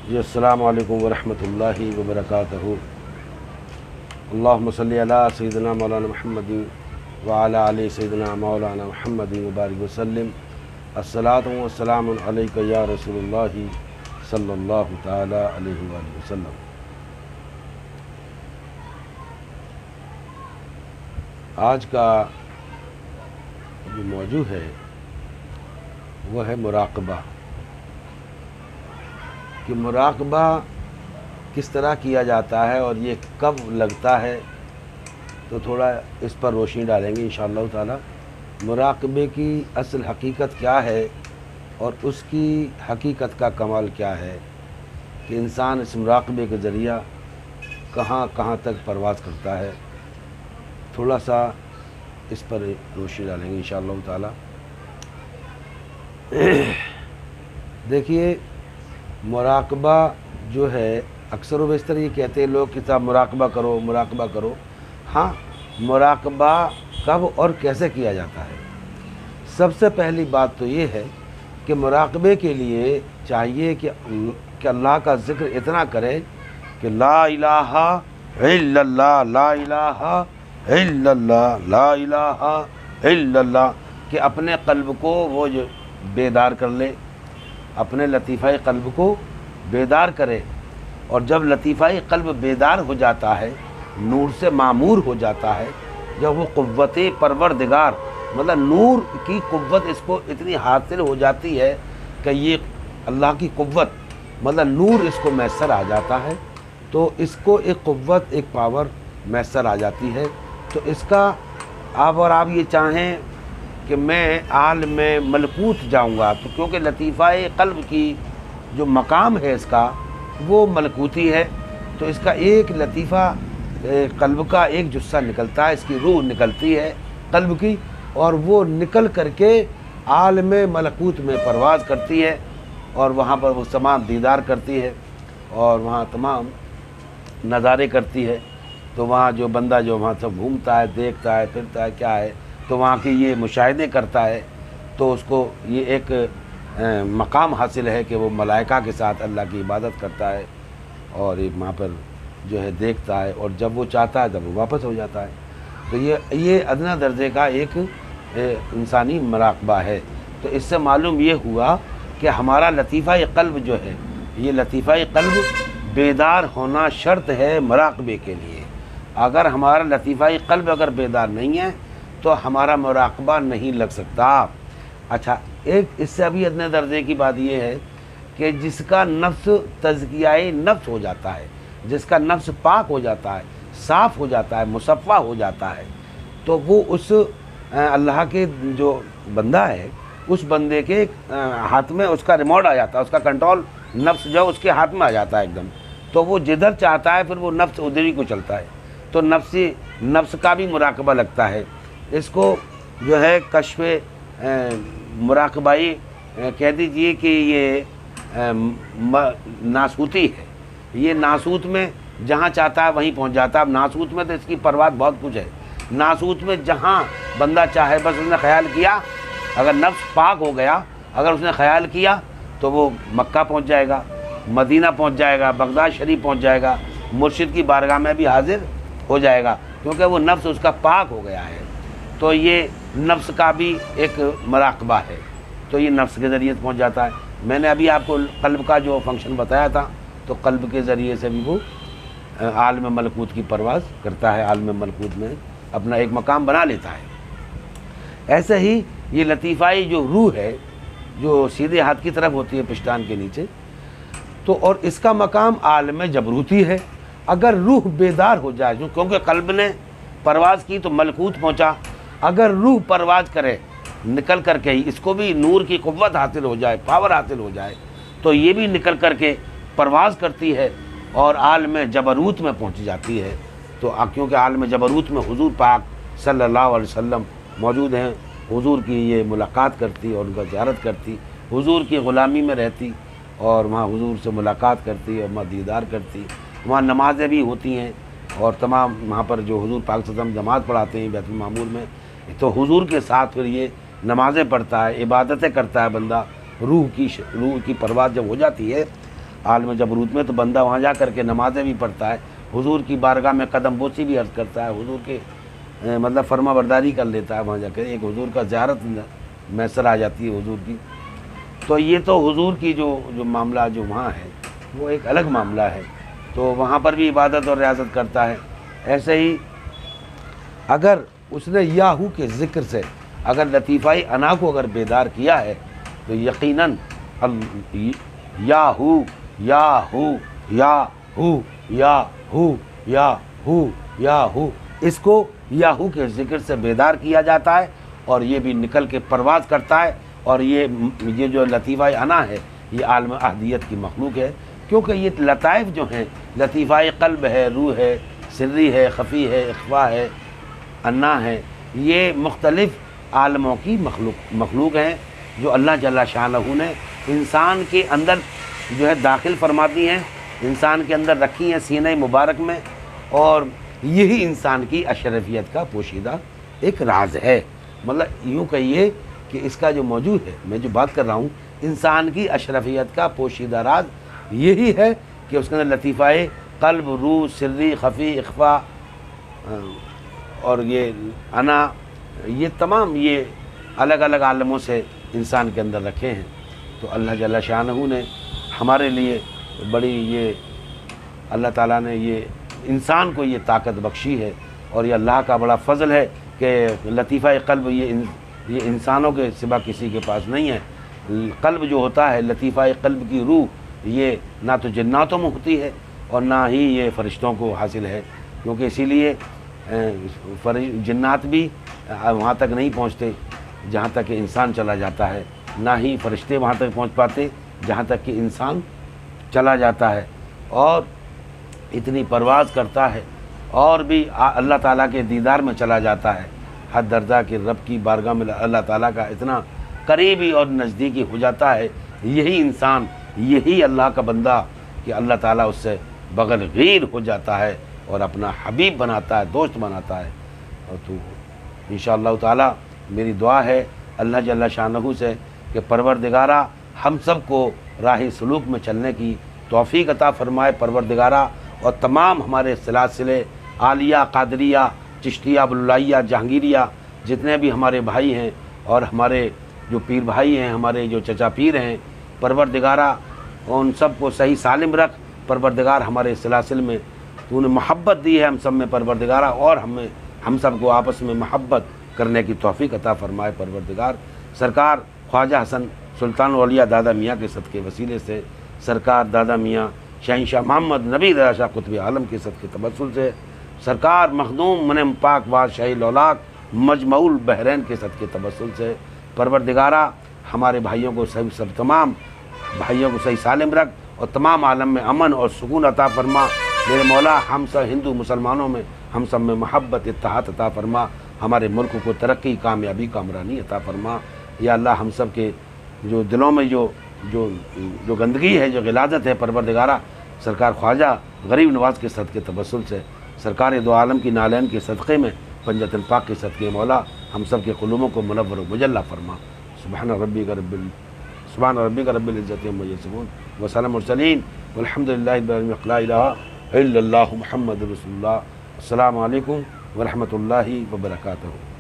جی السلام علیکم ورحمۃ اللہ وبرکاتہ۔ اللہم صلی علی سیدنا مولانا محمد وعلی آل سیدنا مولانا محمد وبارک وسلم۔ الصلاۃ والسلام علیک یا رسول اللہ صلی اللہ تعالی علیہ وآلہ وسلم۔ آج کا جو موضوع ہے وہ ہے مراقبہ، کہ مراقبہ کس طرح کیا جاتا ہے اور یہ کب لگتا ہے، تو تھوڑا اس پر روشنی ڈالیں گے انشاءاللہ تعالی۔ مراقبے کی اصل حقیقت کیا ہے اور اس کی حقیقت کا کمال کیا ہے، کہ انسان اس مراقبے کے ذریعہ کہاں کہاں تک پرواز کرتا ہے، تھوڑا سا اس پر روشنی ڈالیں گے انشاءاللہ تعالی۔ دیکھیے، مراقبہ جو ہے اکثر و بیشتر یہ کہتے ہیں لوگ کہ صاحب مراقبہ کرو مراقبہ کرو۔ ہاں، مراقبہ کب اور کیسے کیا جاتا ہے؟ سب سے پہلی بات تو یہ ہے کہ مراقبے کے لیے چاہیے کہ اللہ کا ذکر اتنا کرے کہ لا الہ الا اللہ، لا الہ الا اللہ، لا الہ الا اللہ، کہ اپنے قلب کو وہ جو بیدار کر لے، اپنے لطیفہ قلب کو بیدار کرے۔ اور جب لطیفہ قلب بیدار ہو جاتا ہے، نور سے معمور ہو جاتا ہے، جب وہ قوت پروردگار مطلب نور کی قوت اس کو اتنی حاصل ہو جاتی ہے کہ یہ اللہ کی قوت مطلب نور اس کو میسر آ جاتا ہے، تو اس کو ایک قوت ایک پاور میسر آ جاتی ہے۔ تو اس کا آپ یہ چاہیں کہ میں عالم ملکوت جاؤں گا، تو کیونکہ لطیفہ قلب کی جو مقام ہے اس کا وہ ملکوتی ہے، تو اس کا ایک لطیفہ قلب کا ایک جثہ نکلتا ہے، اس کی روح نکلتی ہے قلب کی، اور وہ نکل کر کے عالم ملکوت میں پرواز کرتی ہے، اور وہاں پر وہ تمام دیدار کرتی ہے اور وہاں تمام نظارے کرتی ہے۔ تو وہاں جو بندہ جو وہاں سب گھومتا ہے، دیکھتا ہے، پھرتا ہے، کیا ہے، تو وہاں کی یہ مشاہدے کرتا ہے، تو اس کو یہ ایک مقام حاصل ہے کہ وہ ملائکہ کے ساتھ اللہ کی عبادت کرتا ہے، اور ایک وہاں پر جو ہے دیکھتا ہے، اور جب وہ چاہتا ہے تب وہ واپس ہو جاتا ہے۔ تو یہ ادنا درجے کا ایک انسانی مراقبہ ہے۔ تو اس سے معلوم یہ ہوا کہ ہمارا لطیفہ قلب جو ہے، یہ لطیفہ قلب بیدار ہونا شرط ہے مراقبے کے لیے۔ اگر ہمارا لطیفہ قلب اگر بیدار نہیں ہے تو ہمارا مراقبہ نہیں لگ سکتا۔ اچھا، ایک اس سے ابھی ادنے درجے کی بات یہ ہے کہ جس کا نفس تزکیہ نفس ہو جاتا ہے، جس کا نفس پاک ہو جاتا ہے، صاف ہو جاتا ہے، مصفہ ہو جاتا ہے، تو وہ اس اللہ کے جو بندہ ہے، اس بندے کے ہاتھ میں اس کا ریموٹ آ جاتا ہے، اس کا کنٹرول نفس جو اس کے ہاتھ میں آ جاتا ہے ایک دم، تو وہ جدھر چاہتا ہے پھر وہ نفس ادھر ہی کو چلتا ہے۔ تو نفس کا بھی مراقبہ لگتا ہے۔ اس کو جو ہے کشف مراقبائی کہہ دیجئے کہ یہ ناسوتی ہے۔ یہ ناسوت میں جہاں چاہتا ہے وہیں پہنچ جاتا ہے۔ اب ناسوت میں تو اس کی پرواز بہت کچھ ہے۔ ناسوت میں جہاں بندہ چاہے، بس اس نے خیال کیا، اگر نفس پاک ہو گیا، اگر اس نے خیال کیا تو وہ مکہ پہنچ جائے گا، مدینہ پہنچ جائے گا، بغداد شریف پہنچ جائے گا، مرشد کی بارگاہ میں بھی حاضر ہو جائے گا، کیونکہ وہ نفس اس کا پاک ہو گیا ہے۔ تو یہ نفس کا بھی ایک مراقبہ ہے، تو یہ نفس کے ذریعے پہنچ جاتا ہے۔ میں نے ابھی آپ کو قلب کا جو فنکشن بتایا تھا، تو قلب کے ذریعے سے بھی وہ عالم ملکوت کی پرواز کرتا ہے، عالم ملکوت میں اپنا ایک مقام بنا لیتا ہے۔ ایسے ہی یہ لطیفائی جو روح ہے، جو سیدھے ہاتھ کی طرف ہوتی ہے پشتان کے نیچے، تو اور اس کا مقام عالم جبروتی ہے۔ اگر روح بیدار ہو جائے، کیونکہ قلب نے پرواز کی تو ملکوت پہنچا، اگر روح پرواز کرے نکل کر کے ہی، اس کو بھی نور کی قوت حاصل ہو جائے، پاور حاصل ہو جائے، تو یہ بھی نکل کر کے پرواز کرتی ہے اور عالم جبروت میں پہنچ جاتی ہے۔ تو کیونکہ عالم جبروت میں حضور پاک صلی اللہ علیہ وسلم موجود ہیں، حضور کی یہ ملاقات کرتی اور ان کا زیارت کرتی، حضور کی غلامی میں رہتی اور وہاں حضور سے ملاقات کرتی اور وہاں دیدار کرتی، وہاں نمازیں بھی ہوتی ہیں، اور تمام وہاں پر جو حضور پاک صلی اللہ علیہ وسلم جماعت پڑھاتے ہیں بیت المعمور میں، تو حضور کے ساتھ پھر یہ نمازیں پڑھتا ہے، عبادتیں کرتا ہے بندہ، روح کی پرواز جب ہو جاتی ہے۔ عالم جبروت میں، تو بندہ وہاں جا کر کے نمازیں بھی پڑھتا ہے، حضور کی بارگاہ میں قدم بوسی بھی عرض کرتا ہے، حضور کے مطلب فرما برداری کر لیتا ہے وہاں جا کے، ایک حضور کا زیارت میسر آ جاتی ہے حضور کی۔ تو یہ تو حضور کی جو معاملہ جو وہاں ہے وہ ایک الگ معاملہ ہے، تو وہاں پر بھی عبادت اور ریاضت کرتا ہے۔ ایسے ہی اگر اس نے یاہو کے ذکر سے اگر لطیفہ انا کو اگر بیدار کیا ہے تو یقیناً yahoo yahoo yahoo yahoo yahoo yahoo اس کو یاہو کے ذکر سے بیدار کیا جاتا ہے، اور یہ بھی نکل کے پرواز کرتا ہے، اور یہ جو لطیفہ انا ہے یہ عالم احدیت کی مخلوق ہے، کیونکہ یہ لطائف جو ہیں، لطیفہ قلب ہے، روح ہے، سری ہے، خفی ہے، اخفا ہے، انا ہے، یہ مختلف عالموں کی مخلوق ہیں جو اللہ جل شانہ نے انسان کے اندر جو ہے داخل فرماتی ہیں، انسان کے اندر رکھی ہیں سینہ مبارک میں، اور یہی انسان کی اشرفیت کا پوشیدہ ایک راز ہے۔ مطلب یوں کہیے کہ اس کا جو موجود ہے، میں جو بات کر رہا ہوں، انسان کی اشرفیت کا پوشیدہ راز یہی ہے کہ اس کے اندر لطیفہ قلب، روح، سری، خفی، اخفا اور یہ انا، یہ تمام یہ الگ الگ عالموں سے انسان کے اندر رکھے ہیں۔ تو اللہ جل شانہ نے ہمارے لیے بڑی یہ اللہ تعالیٰ نے یہ انسان کو یہ طاقت بخشی ہے، اور یہ اللہ کا بڑا فضل ہے کہ لطیفہ قلب یہ انسانوں کے سوا کسی کے پاس نہیں ہے۔ قلب جو ہوتا ہے، لطیفہ قلب کی روح، یہ نہ تو جناتوں میں ہوتی ہے اور نہ ہی یہ فرشتوں کو حاصل ہے، کیونکہ اسی لیے جنات بھی وہاں تک نہیں پہنچتے جہاں تک کہ انسان چلا جاتا ہے، نہ ہی فرشتے وہاں تک پہنچ پاتے جہاں تک کہ انسان چلا جاتا ہے، اور اتنی پرواز کرتا ہے، اور بھی اللہ تعالیٰ کے دیدار میں چلا جاتا ہے، حد درجہ کہ رب کی بارگاہ میں اللہ تعالیٰ کا اتنا قریبی اور نزدیکی ہو جاتا ہے یہی انسان، یہی اللہ کا بندہ، کہ اللہ تعالیٰ اس سے بغل غیر ہو جاتا ہے اور اپنا حبیب بناتا ہے، دوست بناتا ہے۔ اور تو انشاءاللہ تعالیٰ میری دعا ہے اللہ جل شانہ سے کہ پروردگارہ ہم سب کو راہ سلوک میں چلنے کی توفیق عطا فرمائے پروردگارہ، اور تمام ہمارے سلاسلے عالیہ، قادریہ، چشتیہ، بلولائیہ، جہانگیریہ جتنے بھی ہمارے بھائی ہیں اور ہمارے جو پیر بھائی ہیں، ہمارے جو چچا پیر ہیں، پروردگارہ ان سب کو صحیح سالم رکھ پروردگار۔ ہمارے سلاسل میں تو نے محبت دی ہے ہم سب میں پروردگارہ، اور ہم سب کو آپس میں محبت کرنے کی توفیق عطا فرمائے پروردگار۔ سرکار خواجہ حسن سلطان اولیاء دادا میاں کے صدقے وسیلے سے، سرکار دادا میاں شہنشاہ محمد نبی رضا شاہ قطب عالم کے صدقے تبسل سے، سرکار مخدوم منم پاک بادشاہی لولاک مجمع البحرین کے صدقے تبسل سے، پروردگارہ ہمارے بھائیوں کو سب تمام بھائیوں کو صحیح سالم رکھ، اور تمام عالم میں امن اور سکون عطا فرما۔ میرے مولا ہم سب ہندو مسلمانوں میں ہم سب میں محبت اتحاد عطا فرما، ہمارے ملک کو ترقی، کامیابی، کامرانی عطا فرما۔ یا اللہ ہم سب کے جو دلوں میں جو گندگی ہے، جو غلاظت ہے، پروردگارہ سرکار خواجہ غریب نواز کے صدقے تبسل سے، سرکار دو عالم کی نالین کے صدقے میں، پنجت الپاک کے صدقے مولا ہم سب کے قلوبوں کو منور و مجلہ فرما۔ سبحان ربک رب العزت عما یصفون وسلام المرسلین والحمد للہ رب العالمین، لا الہ الا اللہ محمد رسول اللہ۔ السلام علیکم ورحمۃ اللہ وبرکاتہ۔